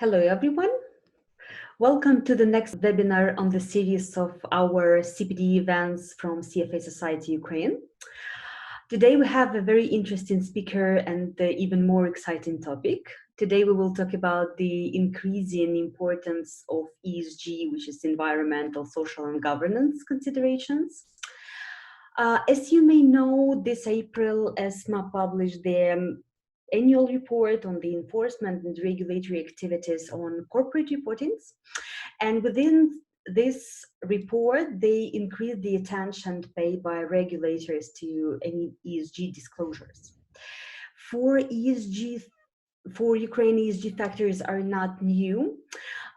Hello, everyone. Welcome to the next webinar on the series of our CPD events from CFA Society Ukraine. Today we have a very interesting speaker and even more exciting topic. Today we will talk about the increasing importance of ESG, which is environmental, social and governance considerations. As you may know, this April, ESMA published their annual report on the enforcement and regulatory activities on corporate reportings. And within this report, they increased the attention paid by regulators to any ESG disclosures. For Ukraine, ESG factors are not new,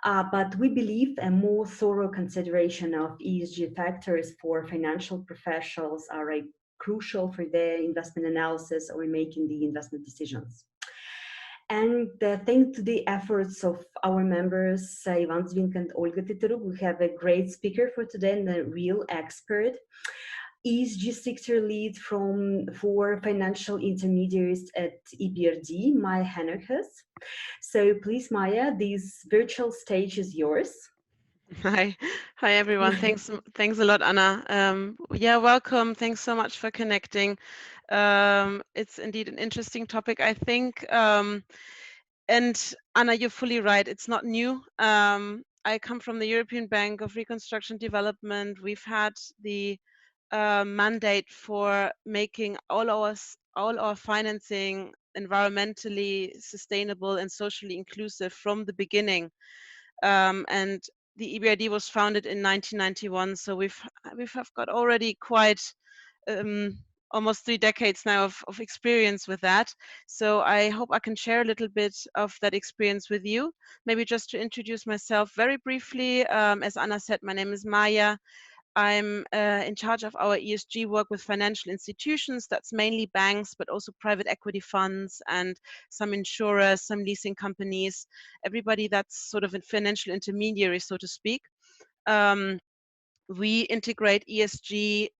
but we believe a more thorough consideration of ESG factors for financial professionals are crucial for their investment analysis or making the investment decisions. And thanks to the efforts of our members, Ivan Zvink and Olga Tituruk, we have a great speaker for today and a real expert. ESG Sector Lead for Financial Intermediaries at EBRD, Maya Hennerkes. So please, Maya, this virtual stage is yours. Hi everyone. Thanks a lot, Anna. Yeah, welcome. Thanks so much for connecting. It's indeed an interesting topic, I think. And Anna, you're fully right. It's not new. I come from the European Bank of Reconstruction and Development. We've had the mandate for making all our financing environmentally sustainable and socially inclusive from the beginning. And the EBRD was founded in 1991, so we've got already quite almost 3 decades now of experience with that. So I hope I can share a little bit of that experience with you. Maybe just to introduce myself very briefly, as Anna said, my name is Maya. I'm in charge of our ESG work with financial institutions. That's mainly banks, but also private equity funds and some insurers, some leasing companies, everybody that's sort of a financial intermediary, so to speak. We integrate ESG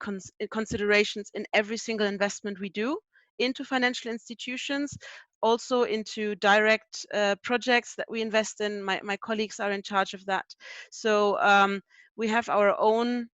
considerations in every single investment we do into financial institutions, also into direct projects that we invest in. My colleagues are in charge of that. So we have our own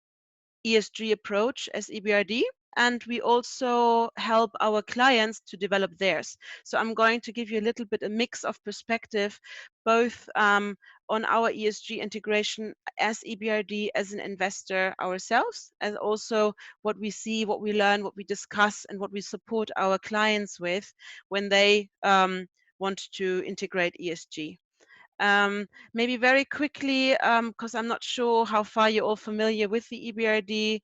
ESG approach as EBRD, and we also help our clients to develop theirs. So I'm going to give you a little bit a mix of perspective, both on our ESG integration as EBRD, as an investor ourselves, and also what we see, what we learn, what we discuss, and what we support our clients with when they want to integrate ESG. Maybe very quickly, because I'm not sure how far you're all familiar with the EBRD,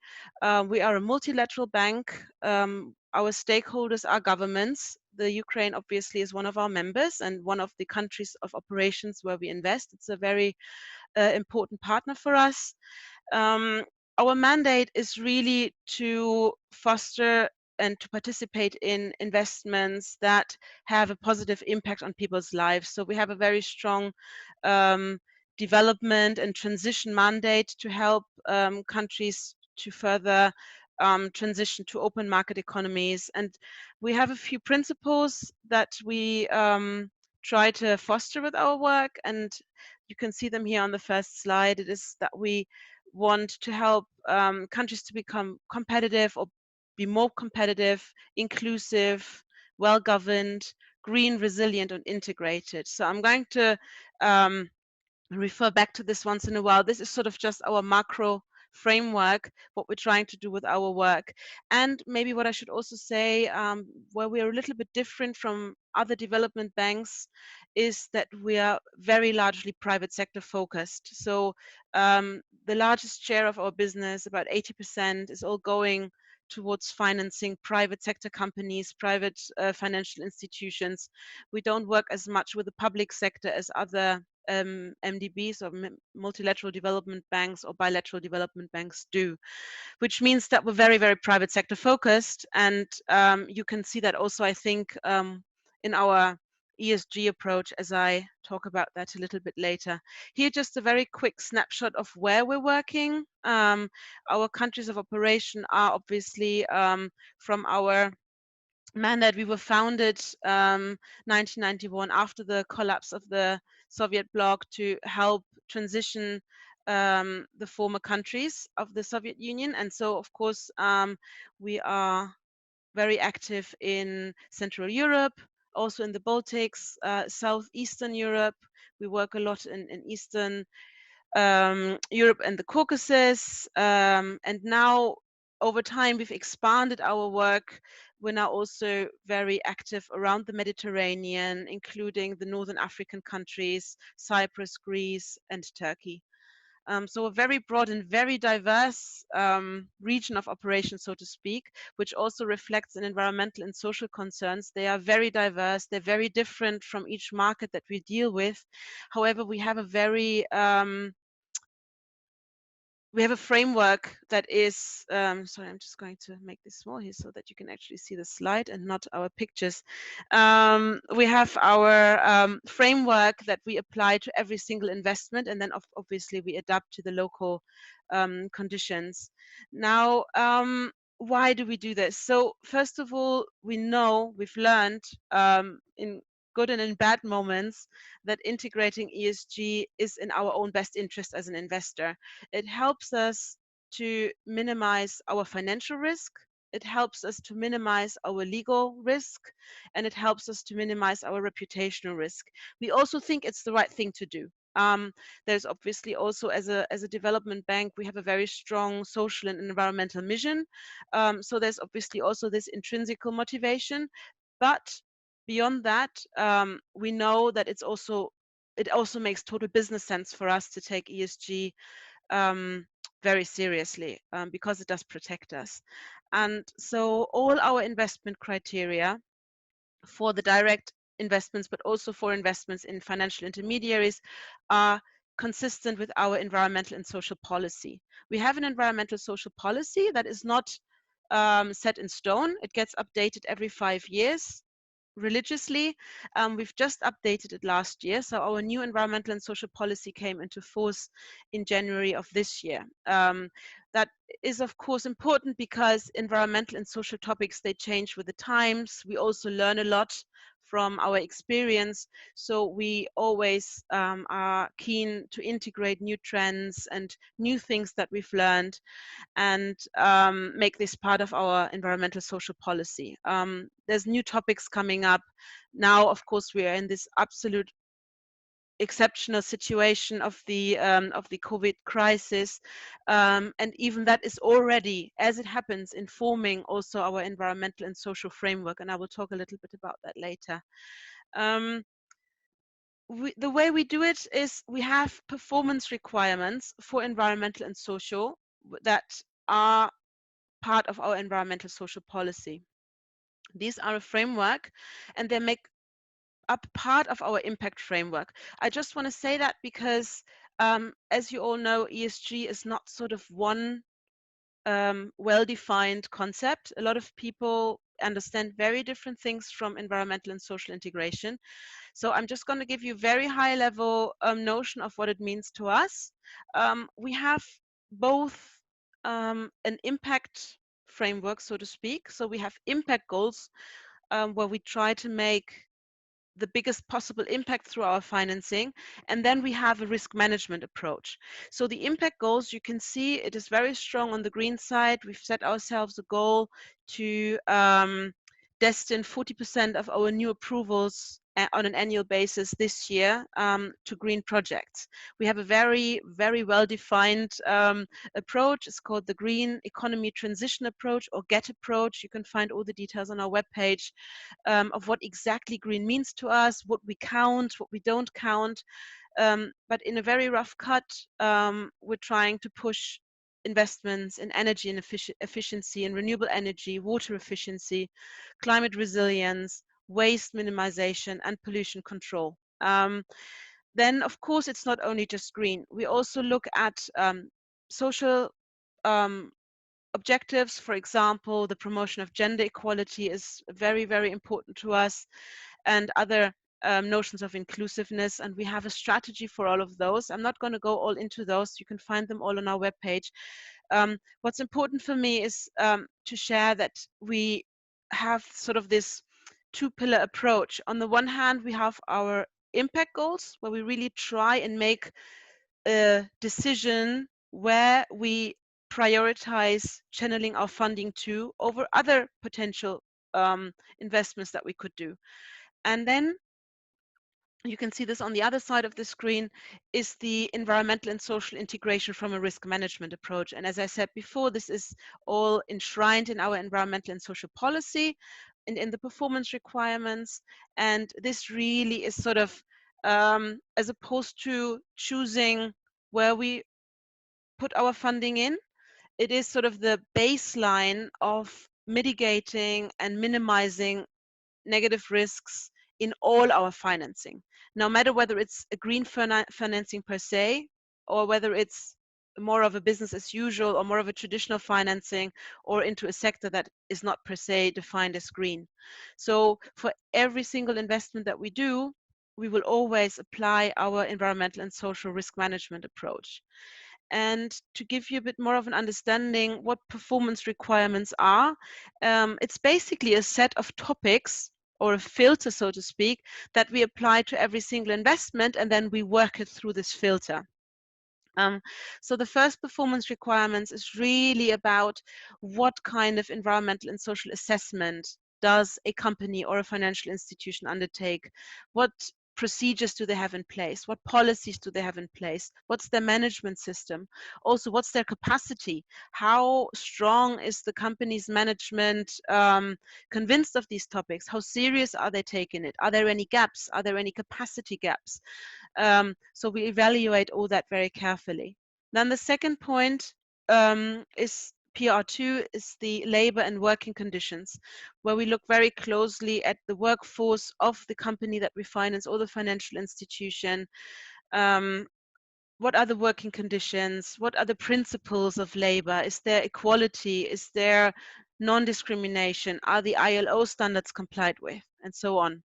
we are a multilateral bank. Our stakeholders are governments. The Ukraine obviously is one of our members and one of the countries of operations where we invest. It's a very important partner for us. Our mandate is really to foster and to participate in investments that have a positive impact on people's lives. So we have a very strong development and transition mandate to help countries to further transition to open market economies. And we have a few principles that we try to foster with our work, and you can see them here on the first slide. It is that we want to help countries to become competitive or be more competitive, inclusive, well-governed, green, resilient, and integrated. So I'm going to refer back to this once in a while. This is sort of just our macro framework, what we're trying to do with our work. And maybe what I should also say, where we are a little bit different from other development banks, is that we are very largely private sector focused. So the largest share of our business, about 80%, is all going towards financing private sector companies, private financial institutions. We don't work as much with the public sector as other MDBs or multilateral development banks or bilateral development banks do, which means that we're very, very private sector focused. And you can see that also, I think, in our ESG approach, as I talk about that a little bit later. Here, just a very quick snapshot of where we're working. Our countries of operation are obviously from our mandate. We were founded 1991 after the collapse of the Soviet bloc to help transition the former countries of the Soviet Union. And so, of course, we are very active in Central Europe, also in the Baltics, Southeastern Europe. We work a lot in Eastern Europe and the Caucasus. And now, over time, we've expanded our work. We're now also very active around the Mediterranean, including the Northern African countries, Cyprus, Greece, and Turkey. So a very broad and very diverse region of operations, so to speak, which also reflects in environmental and social concerns. They are very diverse. They're very different from each market that we deal with. However, we have a framework that is, sorry, I'm just going to make this small here so that you can actually see the slide and not our pictures. We have our framework that we apply to every single investment, and then obviously we adapt to the local conditions. Now, why do we do this? So first of all, we've learned in good and in bad moments that integrating ESG is in our own best interest as an investor. It helps us to minimize our financial risk. It helps us to minimize our legal risk, and it helps us to minimize our reputational risk. We also think it's the right thing to do. There's obviously also, as a development bank, we have a very strong social and environmental mission. So there's obviously also this intrinsic motivation, but beyond that, we know that it also makes total business sense for us to take ESG very seriously, because it does protect us. And so all our investment criteria for the direct investments, but also for investments in financial intermediaries, are consistent with our environmental and social policy. We have an environmental social policy that is not set in stone. It gets updated every 5 years religiously. We've just updated it last year. So our new environmental and social policy came into force in January of this year. That is, of course, important because environmental and social topics, they change with the times. We also learn a lot from our experience. So we always are keen to integrate new trends and new things that we've learned and make this part of our environmental social policy. There's new topics coming up. Now, of course, we are in this absolute exceptional situation of the COVID crisis, and even that is already, as it happens, informing also our environmental and social framework, and I will talk a little bit about that later. The way we do it is we have performance requirements for environmental and social that are part of our environmental social policy. These are a framework, and they make up part of our impact framework. I just want to say that because, as you all know, ESG is not sort of one well-defined concept. A lot of people understand very different things from environmental and social integration. So I'm just going to give you a very high-level notion of what it means to us. We have both an impact framework, so to speak. So we have impact goals where we try to make the biggest possible impact through our financing. And then we have a risk management approach. So the impact goals, you can see it is very strong on the green side. We've set ourselves a goal to destine 40% of our new approvals on an annual basis this year to green projects. We have a very, very well-defined approach. It's called the Green Economy Transition Approach, or GET approach. You can find all the details on our webpage of what exactly green means to us, what we count, what we don't count. But in a very rough cut, we're trying to push investments in energy and efficiency and renewable energy, water efficiency, climate resilience, waste minimization, and pollution control. Then, of course, it's not only just green. We also look at social objectives. For example, the promotion of gender equality is very, very important to us, and other notions of inclusiveness, and we have a strategy for all of those. I'm not going to go all into those. You can find them all on our webpage. What's important for me is to share that we have sort of this two-pillar approach. On the one hand, we have our impact goals, where we really try and make a decision where we prioritize channeling our funding to over other potential investments that we could do. And then you can see this on the other side of the screen is the environmental and social integration from a risk management approach. And as I said before, this is all enshrined in our environmental and social policy and in the performance requirements. And this really is sort of, as opposed to choosing where we put our funding in, it is sort of the baseline of mitigating and minimizing negative risks in all our financing, no matter whether it's a green financing per se, or whether it's more of a business as usual or more of a traditional financing, or into a sector that is not per se defined as green. So for every single investment that we do, we will always apply our environmental and social risk management approach. And to give you a bit more of an understanding what performance requirements are, it's basically a set of topics or a filter, so to speak, that we apply to every single investment, and then we work it through this filter. So the first performance requirements is really about what kind of environmental and social assessment does a company or a financial institution undertake? What procedures do they have in place? What policies do they have in place? What's their management system? Also, what's their capacity? How strong is the company's management convinced of these topics? How serious are they taking it? Are there any gaps? Are there any capacity gaps? So we evaluate all that very carefully. Then the second point is PR2, is the labor and working conditions, where we look very closely at the workforce of the company that we finance or the financial institution. What are the working conditions? What are the principles of labor? Is there equality? Is there non-discrimination? Are the ILO standards complied with? And so on.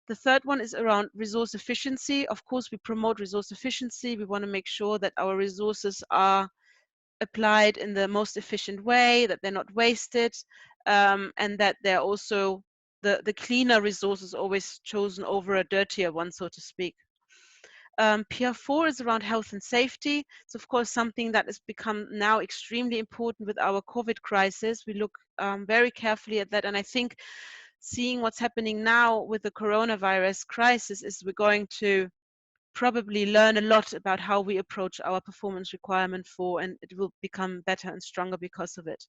The third one is around resource efficiency. Of course, we promote resource efficiency. We want to make sure that our resources are applied in the most efficient way, that they're not wasted, and that they're also the cleaner resources always chosen over a dirtier one, so to speak. PR4 is around health and safety. It's of course something that has become now extremely important with our COVID crisis. We look very carefully at that, and I think seeing what's happening now with the coronavirus crisis is we're going to probably learn a lot about how we approach our performance requirement 4, and it will become better and stronger because of it.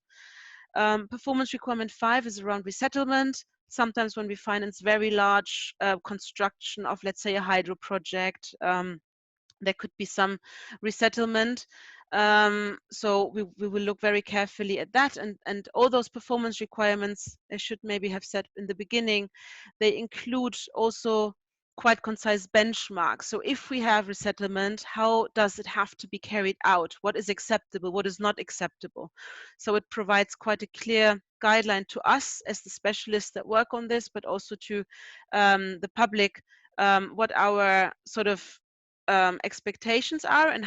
Performance requirement 5 is around resettlement. Sometimes when we finance very large construction of, let's say, a hydro project, there could be some resettlement. So we will look very carefully at that, and all those performance requirements, I should maybe have said in the beginning, they include also quite concise benchmarks. So if we have resettlement, how does it have to be carried out? What is acceptable? What is not acceptable? So it provides quite a clear guideline to us as the specialists that work on this, but also to the public, what our sort of expectations are, and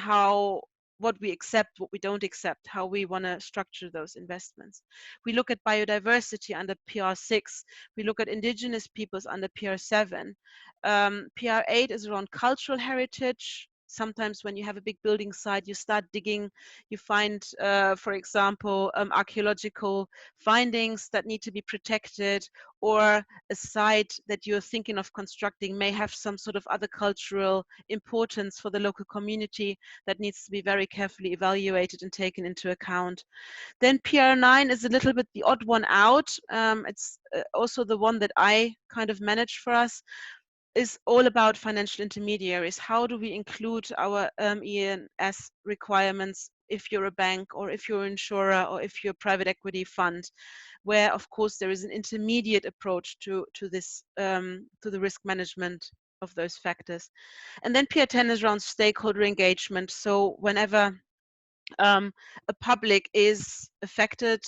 what we accept, what we don't accept, how we want to structure those investments. We look at biodiversity under PR6. We look at indigenous peoples under PR7. PR8 is around cultural heritage. Sometimes when you have a big building site, you start digging, you find, for example, archaeological findings that need to be protected, or a site that you're thinking of constructing may have some sort of other cultural importance for the local community that needs to be very carefully evaluated and taken into account. Then PR9 is a little bit the odd one out. It's also the one that I kind of manage for us. Is all about financial intermediaries. How do we include our E&S requirements if you're a bank, or if you're an insurer, or if you're a private equity fund, where of course there is an intermediate approach to this, to the risk management of those factors. And then PR10 is around stakeholder engagement. So whenever a public is affected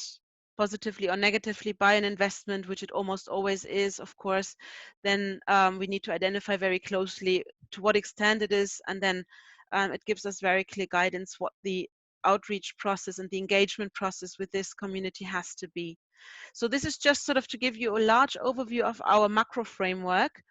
positively or negatively by an investment, which it almost always is, of course, then we need to identify very closely to what extent it is, and then it gives us very clear guidance what the outreach process and the engagement process with this community has to be. So this is just sort of to give you a large overview of our macro framework.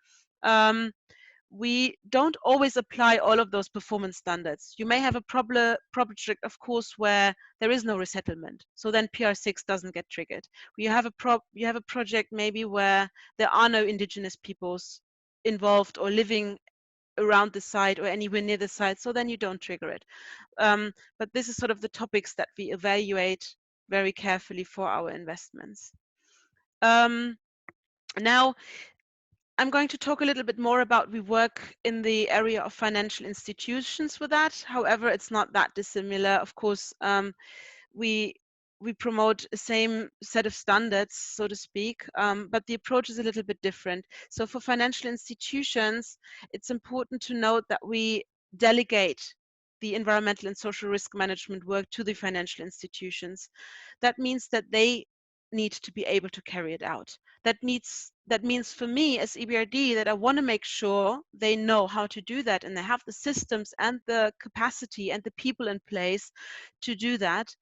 We don't always apply all of those performance standards. You may have a project, of course, where there is no resettlement. So then PR6 doesn't get triggered. You have a project maybe where there are no indigenous peoples involved or living around the site or anywhere near the site. So then you don't trigger it. But this is sort of the topics that we evaluate very carefully for our investments. Now, I'm going to talk a little bit more about, we work in the area of financial institutions with that. However, it's not that dissimilar. Of course, we promote the same set of standards, so to speak, but the approach is a little bit different. So for financial institutions, it's important to note that we delegate the environmental and social risk management work to the financial institutions. That means that they need to be able to carry it out. That means for me as EBRD that I want to make sure they know how to do that, and they have the systems and the capacity and the people in place to do that,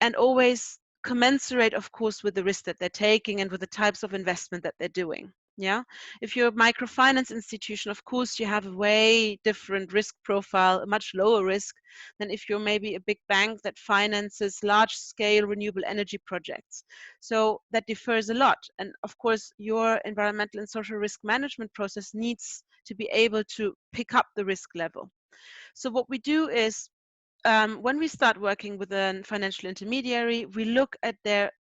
and always commensurate, of course, with the risk that they're taking and with the types of investment that they're doing. Yeah, if you're a microfinance institution, of course, you have a way different risk profile, a much lower risk than if you're maybe a big bank that finances large-scale renewable energy projects. So that differs a lot. And of course, your environmental and social risk management process needs to be able to pick up the risk level. So what we do is, when we start working with a financial intermediary, we look at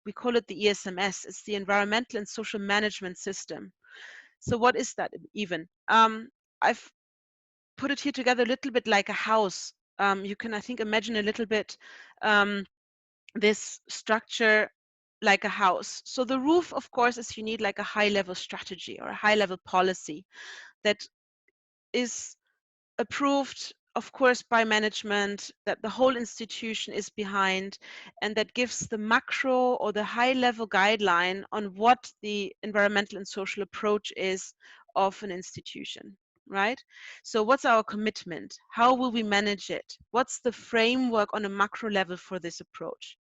we call it the ESMS, it's the Environmental and Social Management System. So what is that even? I've put it here together a little bit like a house. You can, I think, imagine a little bit this structure like a house. So the roof, of course, is you need like a high-level strategy or a high-level policy that is approved, of course, by management, that the whole institution is behind, and that gives the macro or the high-level guideline on what the environmental and social approach is of an institution, right? So what's our commitment? How will we manage it? What's the framework on a macro level for this approach?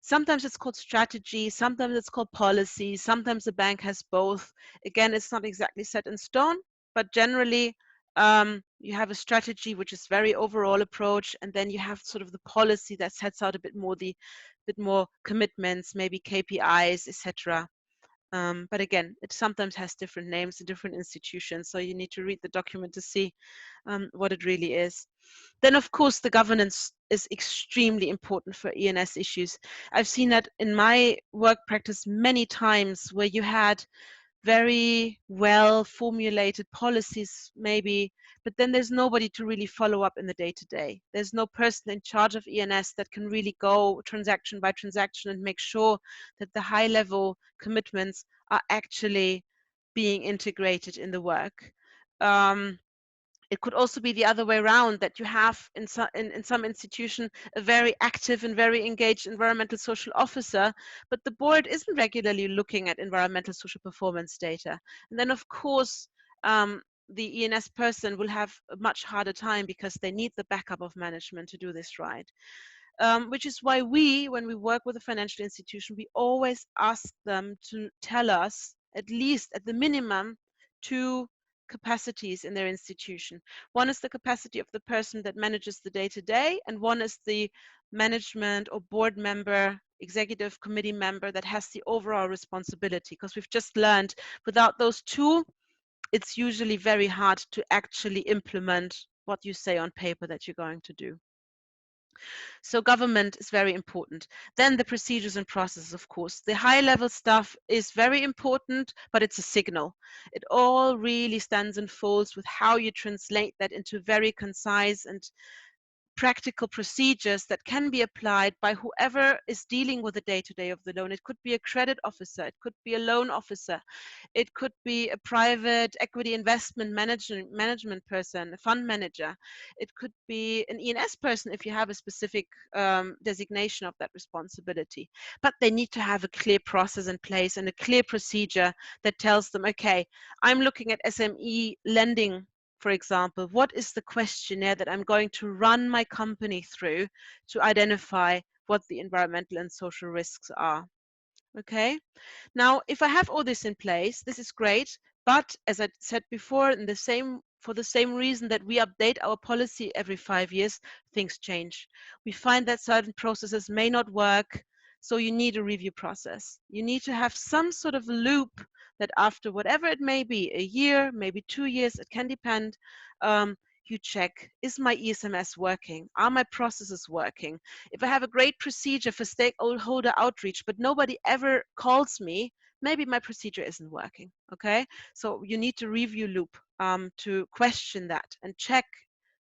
Sometimes it's called strategy, sometimes it's called policy, sometimes the bank has both. Again, it's not exactly set in stone, but generally you have a strategy which is very overall approach, and then you have sort of the policy that sets out a bit more commitments, maybe KPIs, etc. But again, it sometimes has different names in different institutions, so you need to read the document to see what it really is. Then, of course, the governance is extremely important for ENS issues. I've seen that in my work practice many times where you had very well formulated policies maybe, but then there's nobody to really follow up in the day-to-day. There's no person in charge of ENS that can really go transaction by transaction and make sure that the high-level commitments are actually being integrated in the work. It could also be the other way around, that you have in some institution a very active and very engaged environmental social officer, but the board isn't regularly looking at environmental social performance data. And then, of course, the ENS person will have a much harder time because they need the backup of management to do this right. Which is why when we work with a financial institution, we always ask them to tell us, at least at the minimum, 2 capacities in their institution. One is the capacity of the person that manages the day-to-day, and one is the management or board member, executive committee member that has the overall responsibility. Because we've just learned without those 2, it's usually very hard to actually implement what you say on paper that you're going to do. So government is very important. Then the procedures and processes, of course. The high-level stuff is very important, but it's a signal. It all really stands and falls with how you translate that into very concise and practical procedures that can be applied by whoever is dealing with the day-to-day of the loan. It could be a credit officer, it could be a loan officer, it could be a private equity investment management person, a fund manager. It could be an ENS person if you have a specific designation of that responsibility. But they need to have a clear process in place and a clear procedure that tells them, okay, I'm looking at SME lending, for example. What is the questionnaire that I'm going to run my company through to identify what the environmental and social risks are? Okay. Now, if I have all this in place, this is great. But as I said before, for the same reason that we update our policy every 5 years, things change. We find that certain processes may not work, so you need a review process. You need to have some sort of loop that after whatever it may be, a year, maybe 2 years, it can depend, you check, is my ESMS working? Are my processes working? If I have a great procedure for stakeholder outreach, but nobody ever calls me, maybe my procedure isn't working, okay? So you need to review loop to question that and check,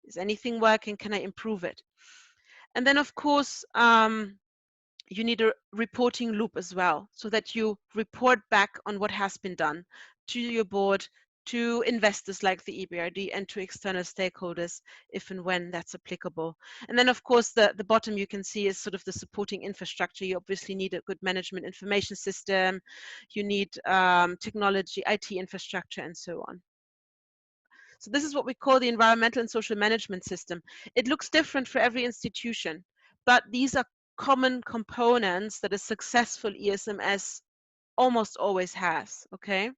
is anything working? Can I improve it? And then, of course, you need a reporting loop as well, so that you report back on what has been done to your board, to investors like the EBRD, and to external stakeholders if and when that's applicable. And then, of course, the bottom you can see is sort of the supporting infrastructure. You obviously need a good management information system, you need technology, IT infrastructure, and so on. So this is what we call the environmental and social management system. It looks different for every institution, but these are common components that a successful ESMS almost always has, okay?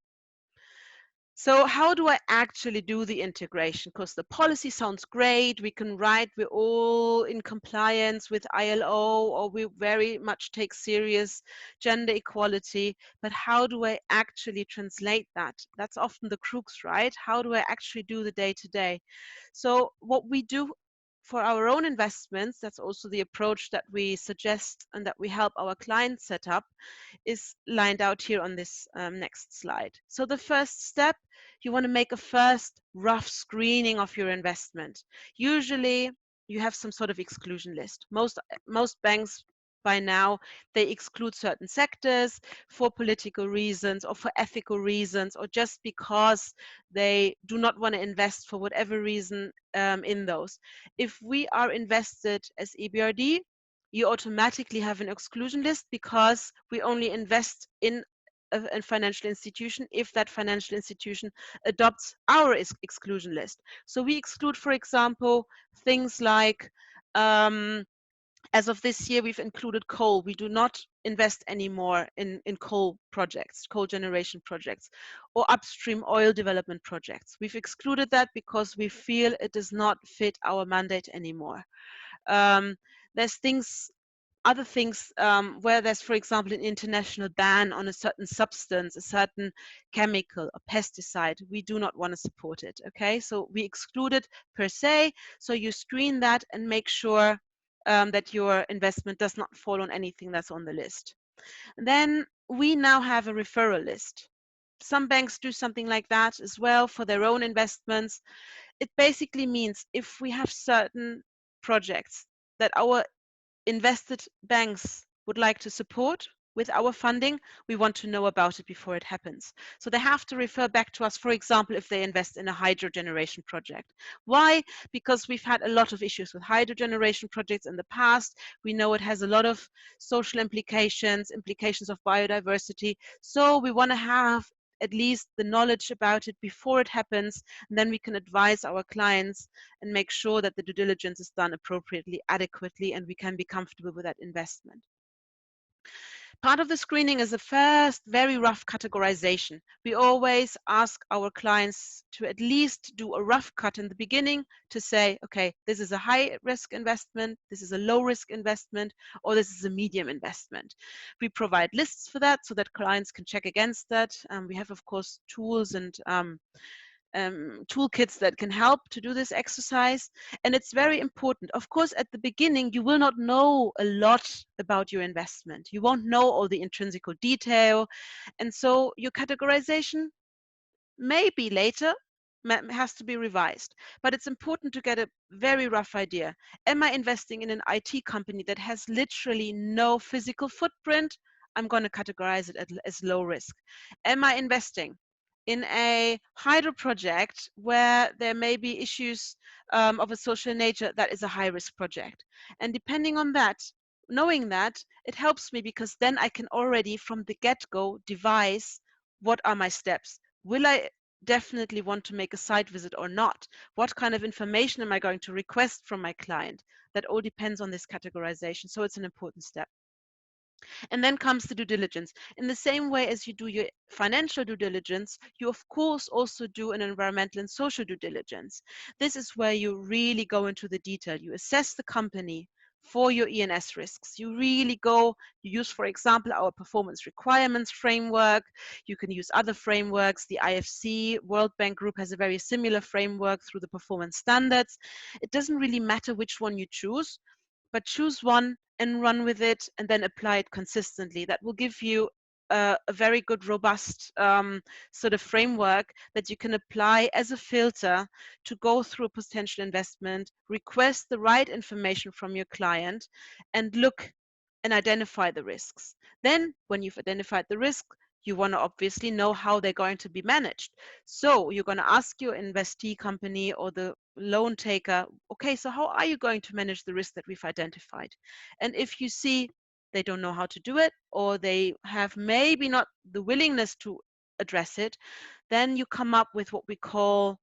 So how do I actually do the integration? Because the policy sounds great. We can write, we're all in compliance with ILO, or we very much take serious gender equality. But how do I actually translate that? That's often the crux, right? How do I actually do the day-to-day? So what we do for our own investments, that's also the approach that we suggest and that we help our clients set up, is lined out here on this next slide. So the first step, you want to make a first rough screening of your investment. Usually you have some sort of exclusion list. Most banks by now, they exclude certain sectors for political reasons or for ethical reasons, or just because they do not want to invest for whatever reason in those. If we are invested as EBRD, you automatically have an exclusion list, because we only invest in a financial institution if that financial institution adopts our exclusion list. So we exclude, for example, things like, as of this year, we've included coal. We do not invest anymore in coal projects, coal generation projects, or upstream oil development projects. We've excluded that because we feel it does not fit our mandate anymore. There's other things where there's, for example, an international ban on a certain substance, a certain chemical, a pesticide. We do not want to support it, okay? So we exclude it per se. So you screen that and make sure that your investment does not fall on anything that's on the list. And then we now have a referral list. Some banks do something like that as well for their own investments. It basically means if we have certain projects that our invested banks would like to support with our funding, we want to know about it before it happens. So they have to refer back to us, for example, if they invest in a hydro generation project. Why? Because we've had a lot of issues with hydro generation projects in the past. We know it has a lot of social implications, implications of biodiversity. So we want to have at least the knowledge about it before it happens, and then we can advise our clients and make sure that the due diligence is done appropriately, adequately, and we can be comfortable with that investment. Part of the screening is a first very rough categorization. We always ask our clients to at least do a rough cut in the beginning to say, okay, this is a high risk investment, this is a low risk investment, or this is a medium investment. We provide lists for that so that clients can check against that. We have, of course, tools and toolkits that can help to do this exercise. And it's very important. Of course, at the beginning, you will not know a lot about your investment. You won't know all the intrinsic detail. And so your categorization maybe later has to be revised. But it's important to get a very rough idea. Am I investing in an IT company that has literally no physical footprint? I'm going to categorize it as low risk. Am I investing in a hydro project where there may be issues of a social nature? That is a high risk project. And depending on that, knowing that, it helps me, because then I can already from the get-go devise what are my steps. Will I definitely want to make a site visit or not? What kind of information am I going to request from my client? That all depends on this categorization. So it's an important step. And then comes the due diligence. In the same way as you do your financial due diligence, you of course also do an environmental and social due diligence. This is where you really go into the detail. You assess the company for your E&S risks. You really go, you use, for example, our performance requirements framework. You can use other frameworks. The IFC World Bank Group has a very similar framework through the performance standards. It doesn't really matter which one you choose, but choose one and run with it and then apply it consistently. That will give you a very good, robust sort of framework that you can apply as a filter to go through a potential investment, request the right information from your client, and look and identify the risks. Then, when you've identified the risk, you want to obviously know how they're going to be managed. So you're going to ask your investee company or the loan taker, okay, so how are you going to manage the risk that we've identified? And if you see they don't know how to do it, or they have maybe not the willingness to address it, then you come up with what we call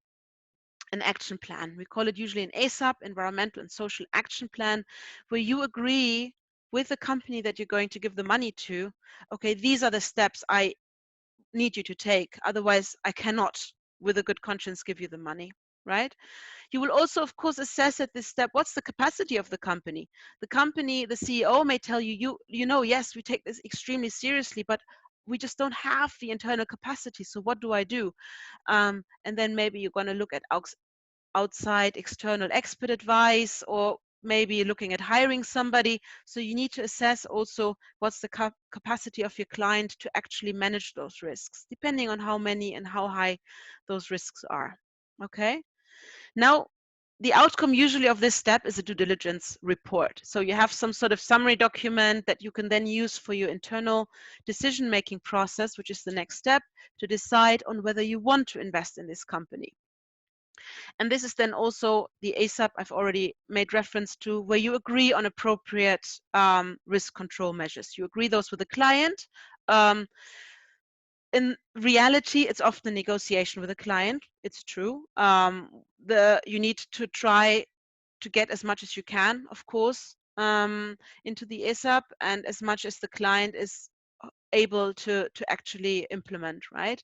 an action plan. We call it usually an ASAP, Environmental and Social Action Plan, where you agree with the company that you're going to give the money to, okay, these are the steps I need you to take. Otherwise, I cannot, with a good conscience, give you the money, right? You will also, of course, assess at this step, what's the capacity of the company? The company, the CEO may tell you, you know, yes, we take this extremely seriously, but we just don't have the internal capacity. So what do I do? And then maybe you're going to look at outside external expert advice, or maybe looking at hiring somebody. So you need to assess also what's the capacity of your client to actually manage those risks, depending on how many and how high those risks are. Okay. Now, the outcome usually of this step is a due diligence report. So you have some sort of summary document that you can then use for your internal decision-making process, which is the next step to decide on whether you want to invest in this company. And this is then also the ASAP I've already made reference to, where you agree on appropriate risk control measures. You agree those with the client. In reality, it's often a negotiation with a client. It's true. You need to try to get as much as you can, of course, into the ASAP, and as much as the client is able to actually implement, right?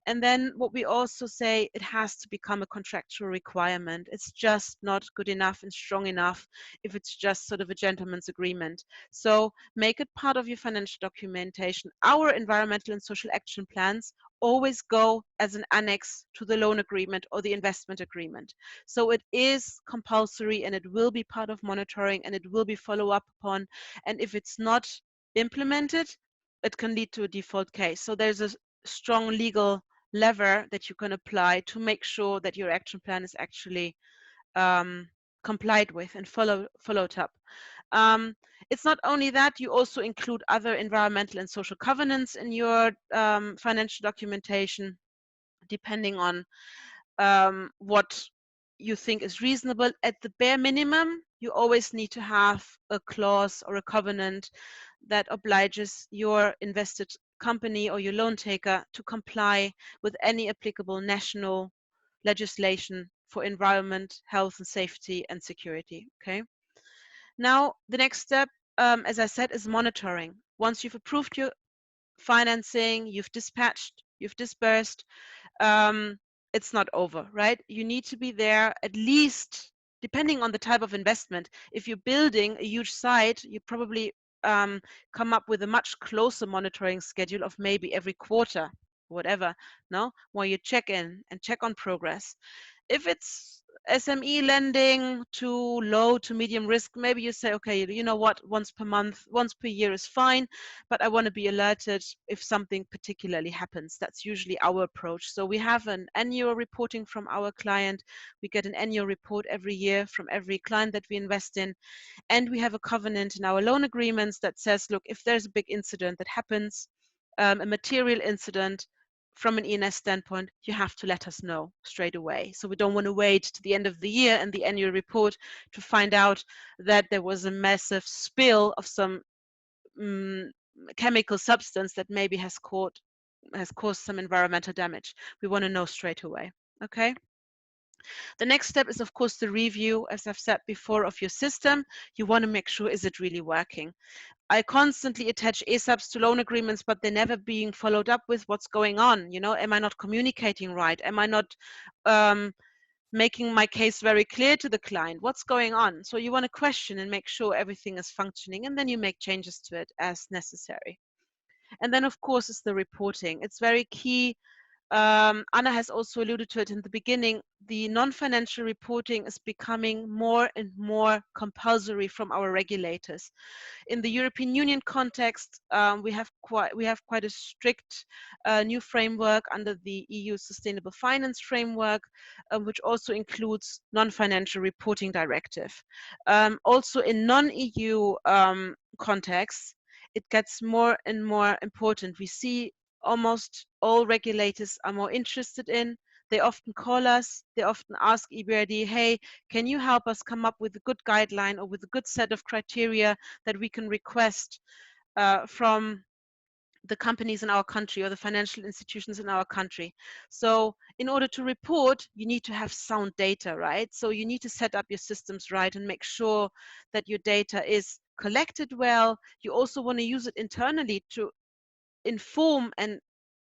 And then what we also say, it has to become a contractual requirement. It's just not good enough and strong enough if it's just sort of a gentleman's agreement. So make it part of your financial documentation. Our environmental and social action plans always go as an annex to the loan agreement or the investment agreement. So it is compulsory, and it will be part of monitoring, and it will be followed up upon. And if it's not implemented, it can lead to a default case. So there's a strong legal lever that you can apply to make sure that your action plan is actually complied with and followed up. It's not only that, you also include other environmental and social covenants in your financial documentation, depending on what you think is reasonable. At the bare minimum, you always need to have a clause or a covenant that obliges your invested company or your loan taker to comply with any applicable national legislation for environment, health and safety and security. Okay. Now, the next step, as I said, is monitoring. Once you've approved your financing, you've dispatched, you've disbursed, it's not over, right? You need to be there at least, depending on the type of investment. If you're building a huge site, you probably come up with a much closer monitoring schedule of maybe every quarter, whatever, no? Where you check in and check on progress. If it's SME lending to low to medium risk, maybe you say, okay, you know what, once per month, once per year is fine, but I want to be alerted if something particularly happens. That's usually our approach. So we have an annual reporting from our client. We get an annual report every year from every client that we invest in. And we have a covenant in our loan agreements that says, look, if there's a big incident that happens, a material incident, from an E&S standpoint, you have to let us know straight away. So we don't want to wait to the end of the year and the annual report to find out that there was a massive spill of some chemical substance that maybe has caused some environmental damage. We want to know straight away. Okay. The next step is, of course, the review, as I've said before, of your system. You want to make sure, is it really working? I constantly attach ESAPs to loan agreements, but they're never being followed up with what's going on. You know, am I not communicating right? Am I not making my case very clear to the client? What's going on? So you want to question and make sure everything is functioning, and then you make changes to it as necessary. And then, of course, is the reporting. It's very key. Anna has also alluded to it in the beginning. The non-financial reporting is becoming more and more compulsory from our regulators. In the European Union context, we have quite a strict new framework under the EU Sustainable Finance Framework, which also includes non-financial reporting directive. Also in non-EU contexts, it gets more and more important. We see almost all regulators are more interested in. They often call us, they often ask EBRD, hey, can you help us come up with a good guideline or with a good set of criteria that we can request from the companies in our country or the financial institutions in our country. So in order to report, you need to have sound data, right? So you need to set up your systems right and make sure that your data is collected well. You also want to use it internally to inform and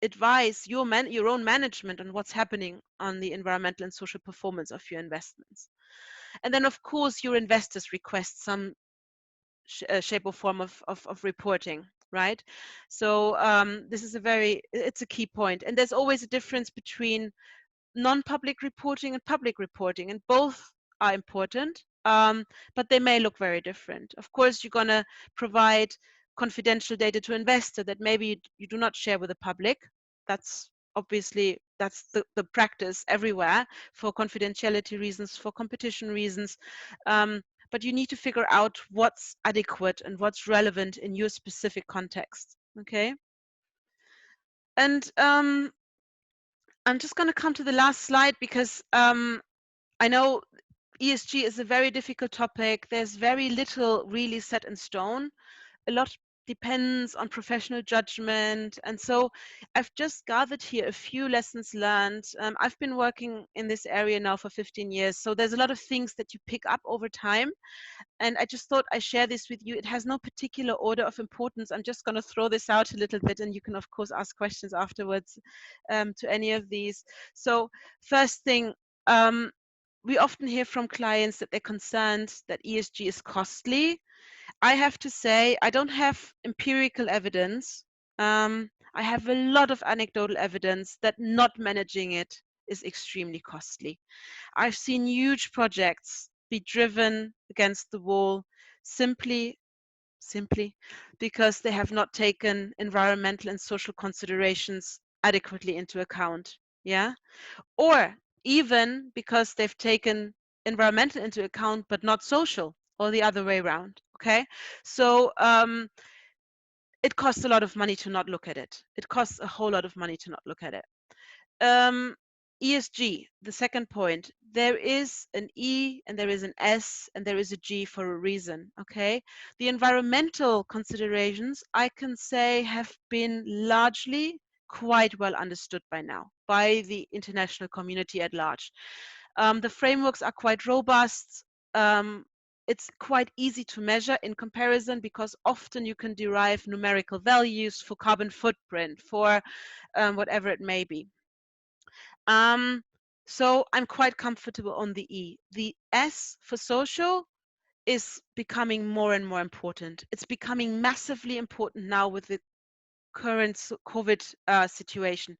advise your own management on what's happening on the environmental and social performance of your investments. And then, of course, your investors request some shape or form of reporting, right? So this is it's a key point. And there's always a difference between non-public reporting and public reporting, and both are important, but they may look very different. Of course, you're going to provide confidential data to investor that maybe you do not share with the public. That's obviously the practice everywhere for confidentiality reasons, for competition reasons. But you need to figure out what's adequate and what's relevant in your specific context. Okay. And I'm just going to come to the last slide because I know ESG is a very difficult topic. There's very little really set in stone. A lot depends on professional judgment. And so I've just gathered here a few lessons learned. I've been working in this area now for 15 years. So there's a lot of things that you pick up over time. And I just thought I share this with you. It has no particular order of importance. I'm just going to throw this out a little bit, and you can, of course, ask questions afterwards to any of these. So first thing, we often hear from clients that they're concerned that ESG is costly. I have to say, I don't have empirical evidence. I have a lot of anecdotal evidence that not managing it is extremely costly. I've seen huge projects be driven against the wall simply because they have not taken environmental and social considerations adequately into account. Yeah. Or even because they've taken environmental into account but not social, or the other way around. Okay. So it costs a lot of money to not look at it. It costs a whole lot of money to not look at it. ESG, the second point, there is an E and there is an S and there is a G for a reason, okay? The environmental considerations, I can say, have been largely quite well understood by now by the international community at large. The frameworks are quite robust. It's quite easy to measure in comparison because often you can derive numerical values for carbon footprint, for whatever it may be. So I'm quite comfortable on the E. The S for social is becoming more and more important. It's becoming massively important now with the current COVID situation.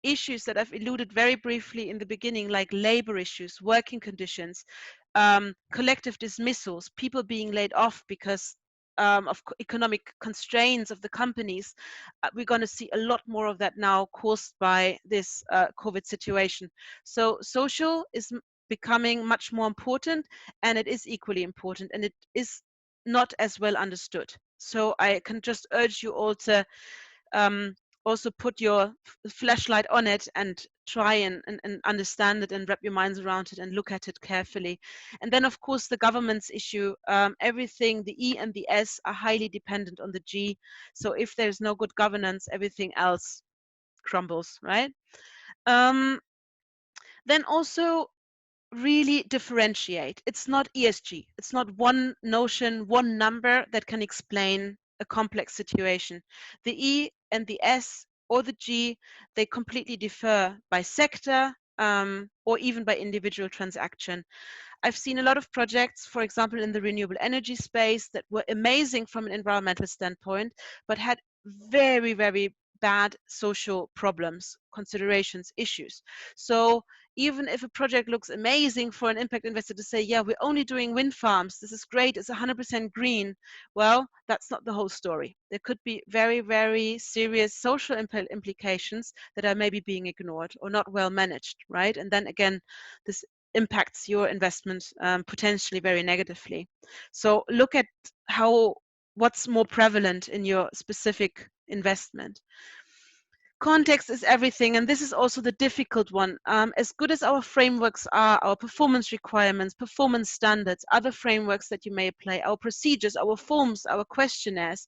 Issues that I've alluded very briefly in the beginning, like labor issues, working conditions, collective dismissals, people being laid off because of economic constraints of the companies. We're going to see a lot more of that now caused by this COVID situation. So social is becoming much more important, and it is equally important, and it is not as well understood. So I can just urge you all to also put your flashlight on it and try and understand it and wrap your minds around it and look at it carefully. And then, of course, the governance issue. Everything, the E and the S are highly dependent on the G. So if there's no good governance, everything else crumbles, right? Then also really differentiate. It's not ESG. It's not one notion, one number that can explain a complex situation. The E and the S or the G, they completely differ by sector, or even by individual transaction. I've seen a lot of projects, for example, in the renewable energy space that were amazing from an environmental standpoint, but had very, very bad social problems, considerations, issues. So even if a project looks amazing for an impact investor to say, yeah, we're only doing wind farms, this is great, it's 100% green, well, that's not the whole story. There could be very, very serious social implications that are maybe being ignored or not well managed, right? And then again, this impacts your investment potentially very negatively. So look at what's more prevalent in your specific investment. Context is everything, and this is also the difficult one. As good as our frameworks are, our performance requirements, performance standards, other frameworks that you may apply, our procedures, our forms, our questionnaires,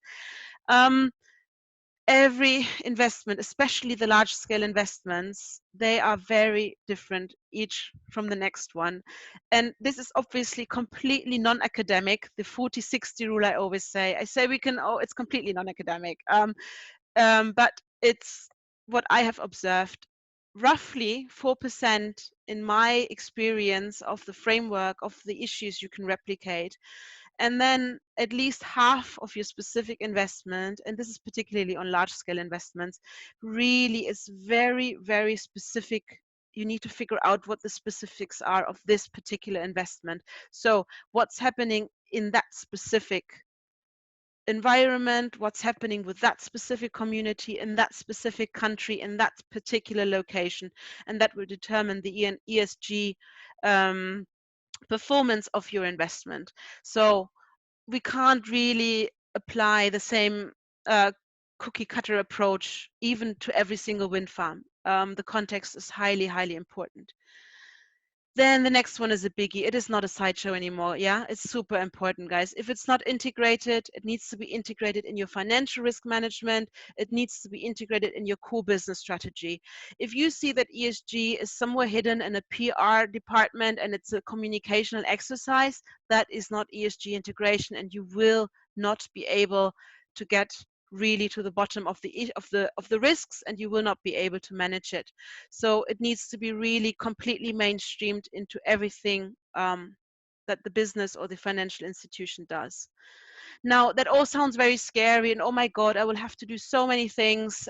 every investment, especially the large scale investments, they are very different, each from the next one. And this is obviously completely non-academic. The 40-60 rule, I always say. It's completely non-academic. But it's what I have observed. Roughly 4% in my experience of the framework of the issues you can replicate. And then at least half of your specific investment, and this is particularly on large scale investments, really is very, very specific. You need to figure out what the specifics are of this particular investment. So what's happening in that specific environment, what's happening with that specific community in that specific country in that particular location, and that will determine the ESG performance of your investment. So we can't really apply the same cookie cutter approach even to every single wind farm. The context is highly, highly important. Then the next one is a biggie. It is not a sideshow anymore. Yeah, it's super important, guys. If it's not integrated, it needs to be integrated in your financial risk management. It needs to be integrated in your core business strategy. If you see that ESG is somewhere hidden in a PR department and it's a communicational exercise, that is not ESG integration, and you will not be able to get really to the bottom of the risks, and you will not be able to manage it. So it needs to be really completely mainstreamed into everything that the business or the financial institution does. Now, that all sounds very scary, and oh my God, I will have to do so many things.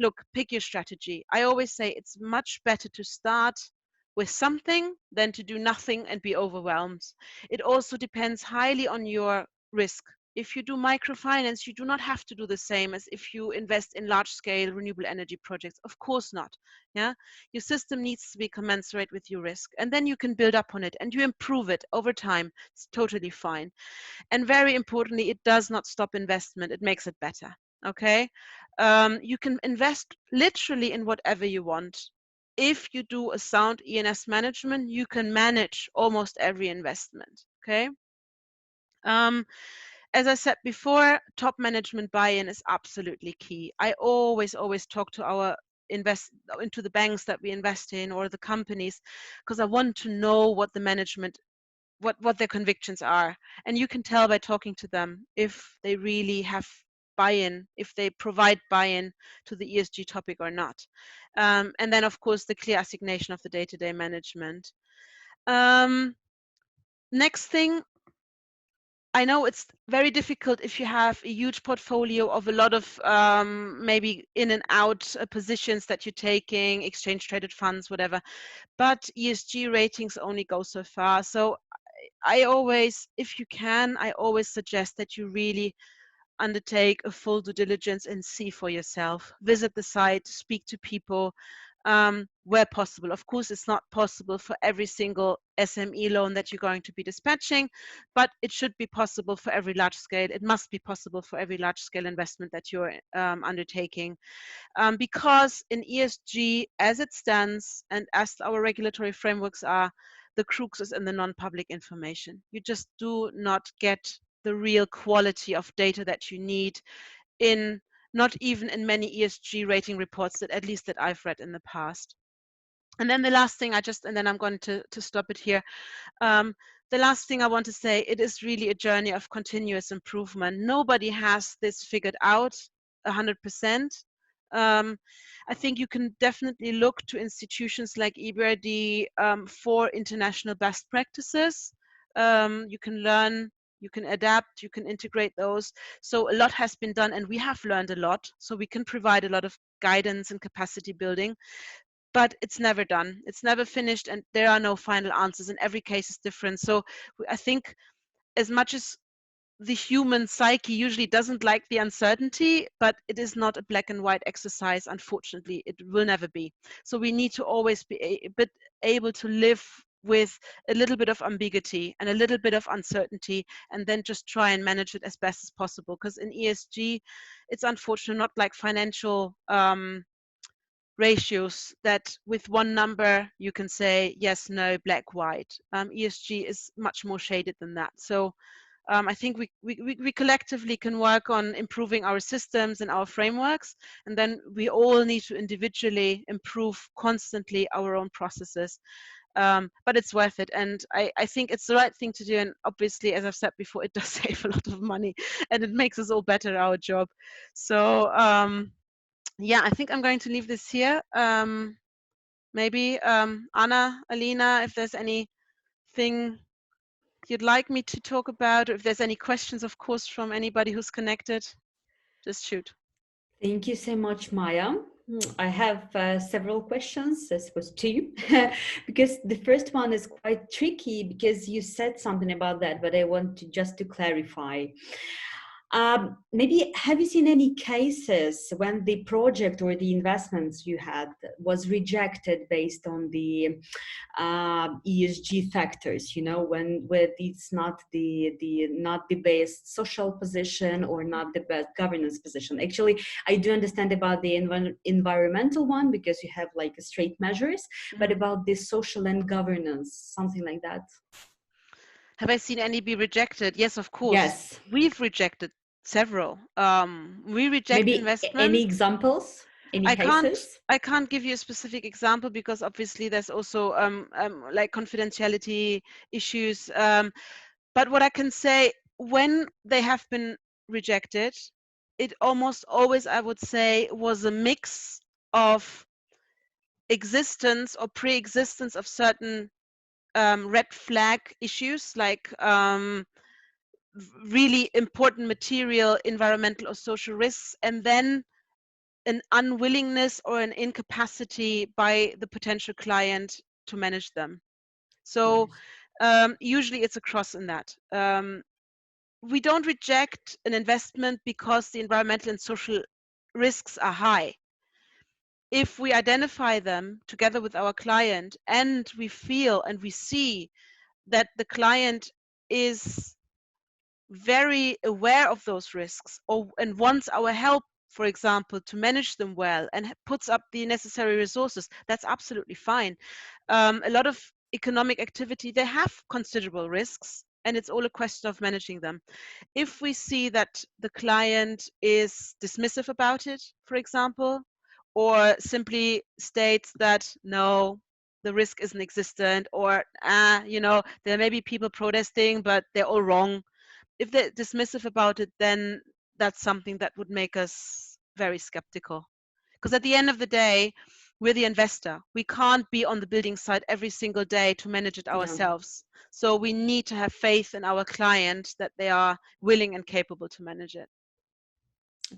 Look, pick your strategy. I always say it's much better to start with something than to do nothing and be overwhelmed. It also depends highly on your risk. If you do microfinance, you do not have to do the same as if you invest in large scale renewable energy projects. Of course not. Yeah, your system needs to be commensurate with your risk, and then you can build up on it and you improve it over time. It's totally fine. And very importantly, it does not stop investment, it makes it better. Okay, you can invest literally in whatever you want. If you do a sound ENS management, you can manage almost every investment. Okay. As I said before, top management buy-in is absolutely key. I always talk to our into the banks that we invest in or the companies, because I want to know what the management, what their convictions are. And you can tell by talking to them if they really have buy-in, if they provide buy-in to the ESG topic or not. And then of course the clear assignation of the day-to-day management. Next thing, I know it's very difficult if you have a huge portfolio of a lot of maybe in and out positions that you're taking, exchange traded funds, whatever, but ESG ratings only go so far. So I always, if you can, I always suggest that you really undertake a full due diligence and see for yourself. Visit the site, speak to people where possible. Of course, it's not possible for every single SME loan that you're going to be dispatching, but it should be possible for every large scale. It must be possible for every large scale investment that you're undertaking. Because in ESG, as it stands and as our regulatory frameworks are, the crux is in the non-public information. You just do not get the real quality of data that you need in, not even in many ESG rating reports that at least that I've read in the past. And then the last thing and then I'm going to stop it here. The last thing I want to say, it is really a journey of continuous improvement. Nobody has this figured out 100%. I think you can definitely look to institutions like EBRD for international best practices. You can learn, you can adapt, you can integrate those. So a lot has been done, and we have learned a lot. So we can provide a lot of guidance and capacity building, but it's never done. It's never finished, and there are no final answers, and every case is different. So I think as much as the human psyche usually doesn't like the uncertainty, but it is not a black and white exercise. Unfortunately, it will never be. So we need to always be a bit able to live with a little bit of ambiguity and a little bit of uncertainty, and then just try and manage it as best as possible. Because in ESG, it's unfortunately not like financial ratios that with one number you can say yes, no, black, white. ESG is much more shaded than that. So I think we collectively can work on improving our systems and our frameworks, and then we all need to individually improve constantly our own processes. But it's worth it, and I think it's the right thing to do. And obviously, as I've said before, it does save a lot of money, and it makes us all better at our job. So yeah, I think I'm going to leave this here. Maybe Anna, Alina, if there's anything you'd like me to talk about, or if there's any questions, of course, from anybody who's connected, just shoot. Thank you so much, Maya. I have several questions, I suppose two, because the first one is quite tricky because you said something about that, but I want to just to clarify. Maybe have you seen any cases when the project or the investments you had was rejected based on the ESG factors? You know, when it's not not the best social position or not the best governance position. Actually, I do understand about the environmental one because you have like straight measures, but about the social and governance, something like that. Have I seen any be rejected? Yes, of course. Yes. We've rejected several. We reject Maybe any investments. examples, any cases? I can't give you a specific example because obviously there's also like confidentiality issues. But what I can say, when they have been rejected, it almost always, I would say, was a mix of existence or pre-existence of certain red flag issues, like really important material, environmental or social risks, and then an unwillingness or an incapacity by the potential client to manage them. So usually it's a cross in that. We don't reject an investment because the environmental and social risks are high. If we identify them together with our client and we feel and we see that the client is very aware of those risks and wants our help, for example, to manage them well and puts up the necessary resources, that's absolutely fine. A lot of economic activity, they have considerable risks, and it's all a question of managing them. If we see that the client is dismissive about it, for example, or simply states that no, the risk isn't existent, or there may be people protesting, but they're all wrong. If they're dismissive about it, then that's something that would make us very skeptical. Because at the end of the day, we're the investor. We can't be on the building site every single day to manage it ourselves. So we need to have faith in our client that they are willing and capable to manage it.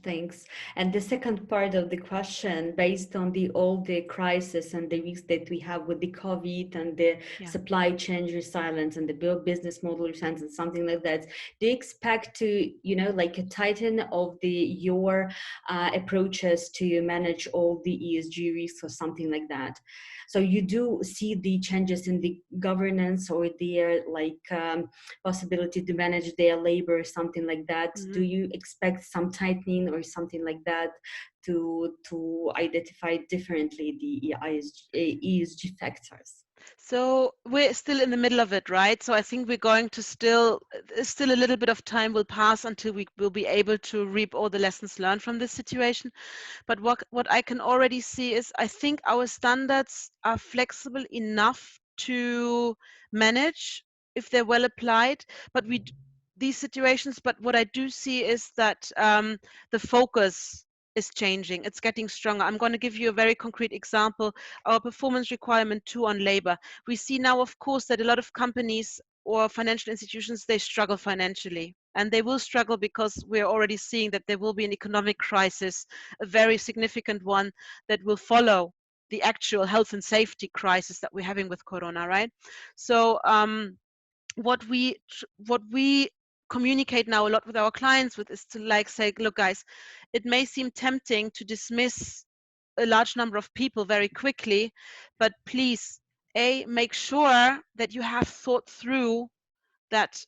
Thanks. And the second part of the question, based on all the crisis and the risks that we have with the COVID and the supply chain resilience and the business model resilience and something like that, do you expect to, like a tighten of your approaches to manage all the ESG risks or something like that? So you do see the changes in the governance or their possibility to manage their labor, something like that. Do you expect some tightening or something like that to identify differently the ESG factors? So we're still in the middle of it, right? So I think we're going to still a little bit of time will pass until we will be able to reap all the lessons learned from this situation. But what I can already see is I think our standards are flexible enough to manage if they're well applied. But these situations, but what I do see is that the focus is changing. It's getting stronger. I'm going to give you a very concrete example. Our performance requirement 2 on labor. We see now, of course, that a lot of companies or financial institutions, they struggle financially. And they will struggle because we're already seeing that there will be an economic crisis, a very significant one that will follow the actual health and safety crisis that we're having with Corona, right? So what we communicate now a lot with our clients with is to like say, look guys, it may seem tempting to dismiss a large number of people very quickly, but please, make sure that you have thought through that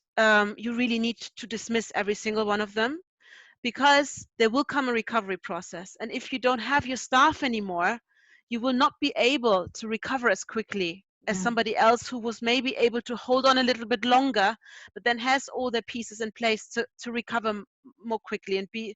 you really need to dismiss every single one of them, because there will come a recovery process. And if you don't have your staff anymore, you will not be able to recover as quickly as Yeah. somebody else who was maybe able to hold on a little bit longer, but then has all their pieces in place to recover more quickly and be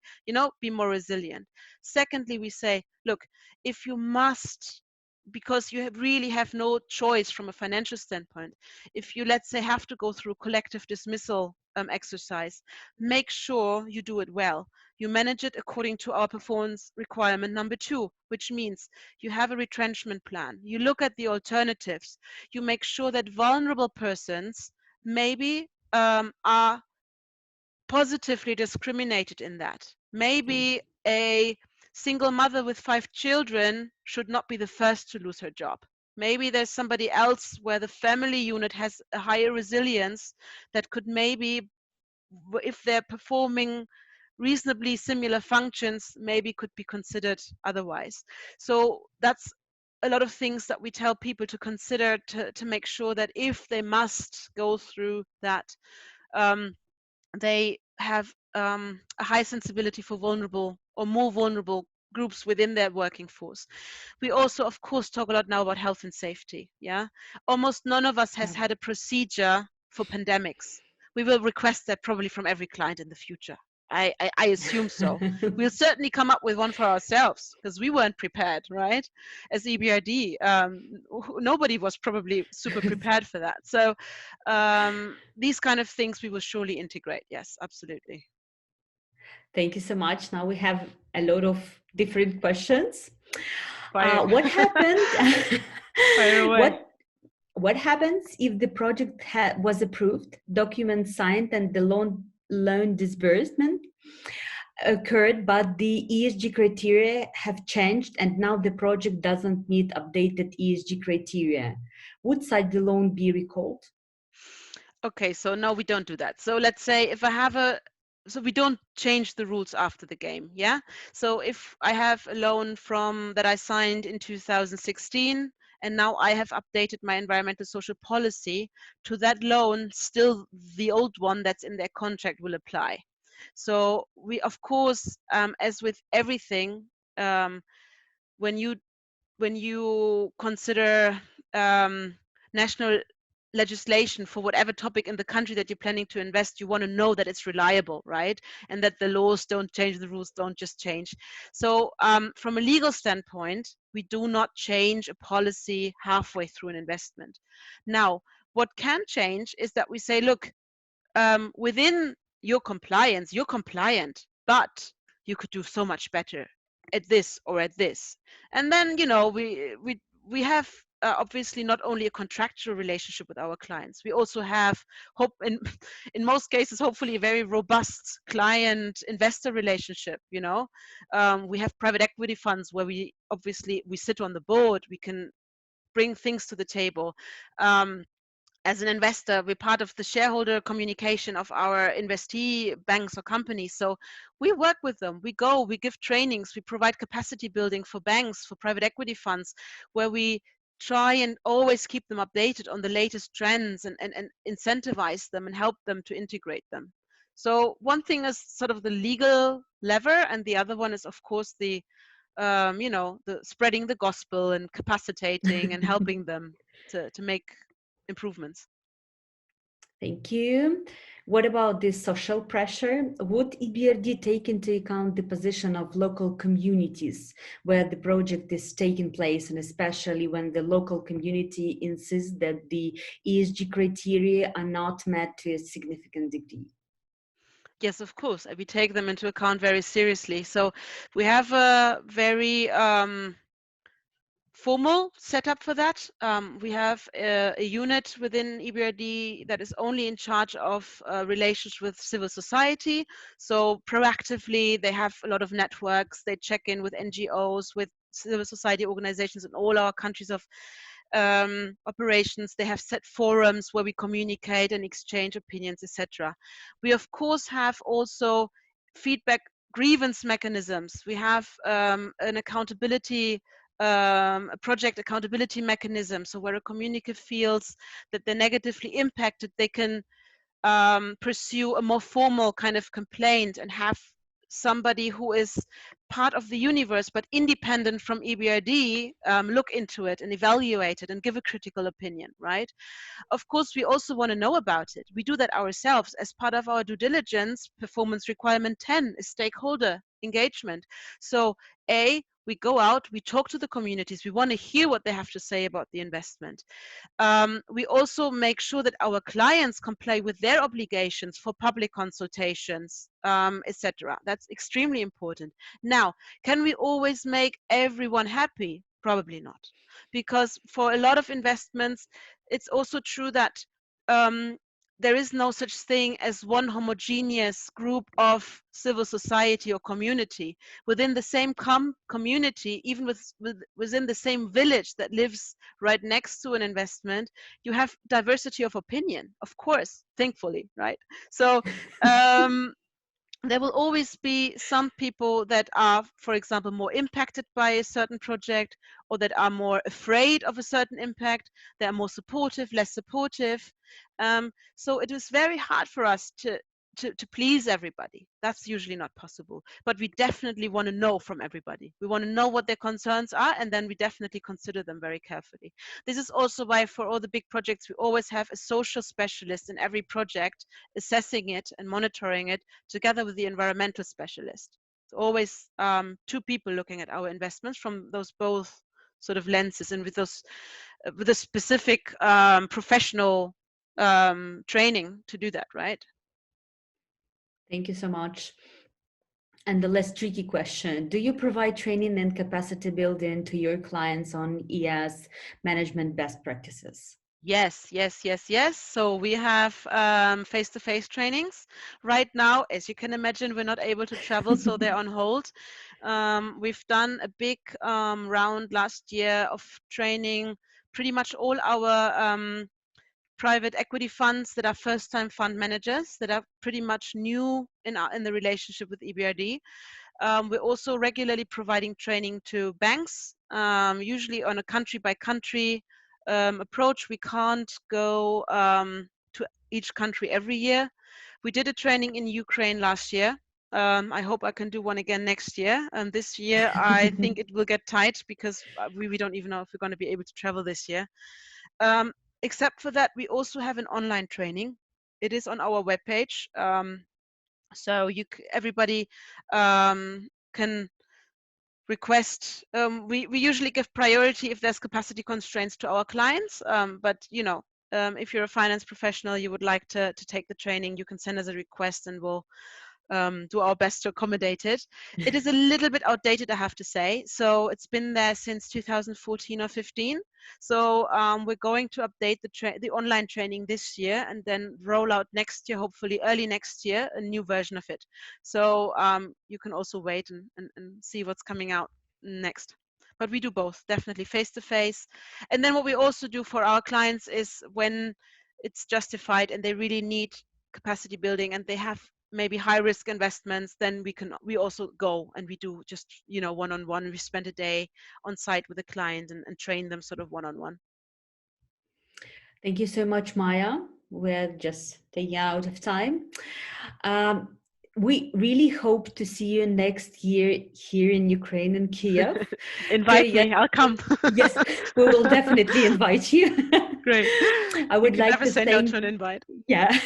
more resilient. Secondly, we say, look, if you must, because you really have no choice from a financial standpoint, if you, let's say, have to go through collective dismissal exercise, make sure you do it well. You manage it according to our performance requirement number 2, which means you have a retrenchment plan. You look at the alternatives. You make sure that vulnerable persons maybe are positively discriminated in that. Maybe a single mother with 5 children should not be the first to lose her job. Maybe there's somebody else where the family unit has a higher resilience that could maybe, if they're performing reasonably similar functions, maybe could be considered otherwise. So that's a lot of things that we tell people to consider to make sure that if they must go through that, they have a high sensibility for vulnerable or more vulnerable groups within their working force. We also, of course, talk a lot now about health and safety. Yeah, almost none of us has Yeah. had a procedure for pandemics. We will request that probably from every client in the future. I assume so. We'll certainly come up with one for ourselves because we weren't prepared, right? As EBRD, nobody was probably super prepared for that. So these kind of things we will surely integrate. Yes, absolutely. Thank you so much. Now we have a lot of different questions. Fire, What happened? fire away. what what happens if the project was approved, document signed, and the loan disbursement occurred, but the ESG criteria have changed, and now the project doesn't meet updated ESG criteria? Would such the loan be recalled? Okay, so no, we don't do that. So let's say if I have so we don't change the rules after the game, yeah? So if I have a loan from that I signed in 2016, and now I have updated my environmental social policy to that loan, still the old one that's in their contract will apply. So we, of course, as with everything, um, when you consider national legislation for whatever topic in the country that you're planning to invest, you want to know that it's reliable, right? And that the laws don't change, the rules don't just change. So from a legal standpoint, we do not change a policy halfway through an investment. Now, what can change is that we say, look, within your compliance, you're compliant, but you could do so much better at this or at this. And then, we have obviously not only a contractual relationship with our clients, we also have hope in most cases, hopefully a very robust client investor relationship. We have private equity funds where we sit on the board, we can bring things to the table. As an investor, we're part of the shareholder communication of our investee banks or companies. So we work with them. We give trainings, we provide capacity building for banks, for private equity funds, where we try and always keep them updated on the latest trends and incentivize them and help them to integrate them. So one thing is sort of the legal lever, and the other one is, of course, the spreading the gospel and capacitating and helping them. to make improvements. Thank you. What about this social pressure? Would EBRD take into account the position of local communities where the project is taking place, and especially when the local community insists that the ESG criteria are not met to a significant degree? Yes, of course. We take them into account very seriously. So we have a very formal setup for that. We have a unit within EBRD that is only in charge of relations with civil society. So proactively, they have a lot of networks. They check in with NGOs, with civil society organizations in all our countries of operations. They have set forums where we communicate and exchange opinions, etc. We of course have also feedback grievance mechanisms. We have an accountability a project accountability mechanism. So where a community feels that they're negatively impacted, they can pursue a more formal kind of complaint and have somebody who is part of the universe but independent from EBRD look into it and evaluate it and give a critical opinion, right? Of course, we also want to know about it. We do that ourselves as part of our due diligence. Performance requirement 10 is stakeholder engagement. So we go out, we talk to the communities, we want to hear what they have to say about the investment. We also make sure that our clients comply with their obligations for public consultations, etc. That's extremely important. Now, can we always make everyone happy? Probably not, because for a lot of investments, it's also true that there is no such thing as one homogeneous group of civil society or community. Within the same community, even within the same village that lives right next to an investment, you have diversity of opinion, of course, thankfully, right? So there will always be some people that are, for example, more impacted by a certain project, or that are more afraid of a certain impact. They are more supportive, less supportive. So it is very hard for us to please everybody. That's usually not possible. But we definitely want to know from everybody. We want to know what their concerns are, and then we definitely consider them very carefully. This is also why for all the big projects, we always have a social specialist in every project assessing it and monitoring it together with the environmental specialist. It's always two people looking at our investments from those both sort of lenses, and with those with a specific professional training to do that, right? Thank you so much. And the less tricky question, do you provide training and capacity building to your clients on ES management best practices? Yes, yes, yes, yes. So we have face-to-face trainings. Right now, as you can imagine, we're not able to travel, so they're on hold. We've done a big round last year of training pretty much all our private equity funds that are first-time fund managers that are pretty much new in the relationship with EBRD. We're also regularly providing training to banks, usually on a country-by-country approach. We can't go to each country every year. We did a training in Ukraine last year. I hope I can do one again next year. This year, I think it will get tight because we don't even know if we're going to be able to travel this year. Except for that, we also have an online training. It is on our webpage. So everybody can request. We usually give priority if there's capacity constraints to our clients. But if you're a finance professional, you would like to take the training, you can send us a request and we'll do our best to accommodate it. It is a little bit outdated, I have to say. So it's been there since 2014 or 15. So we're going to update the online training this year and then roll out next year, hopefully early next year, a new version of it. So you can also wait and see what's coming out next. But we do both, definitely face-to-face. And then what we also do for our clients is when it's justified and they really need capacity building and they have maybe high risk investments, then we also go and we do just one-on-one. We spend a day on site with the client and train them sort of one-on-one. Thank you so much, Maya. We're just taking out of time. we really hope to see you next year here in Ukraine and Kiev. Invite me, I'll come. Yes, we will definitely invite you. Great. I would You can like never to say no thank, to an invite. yeah.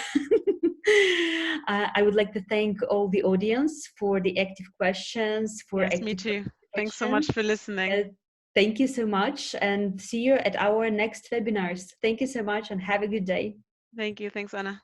I would like to thank all the audience for the active questions, for Yes, me active too. Thanks so participation. much for listening. Thank you so much, and see you at our next webinars. Thank you so much and have a good day. Thank you. Thanks, Anna.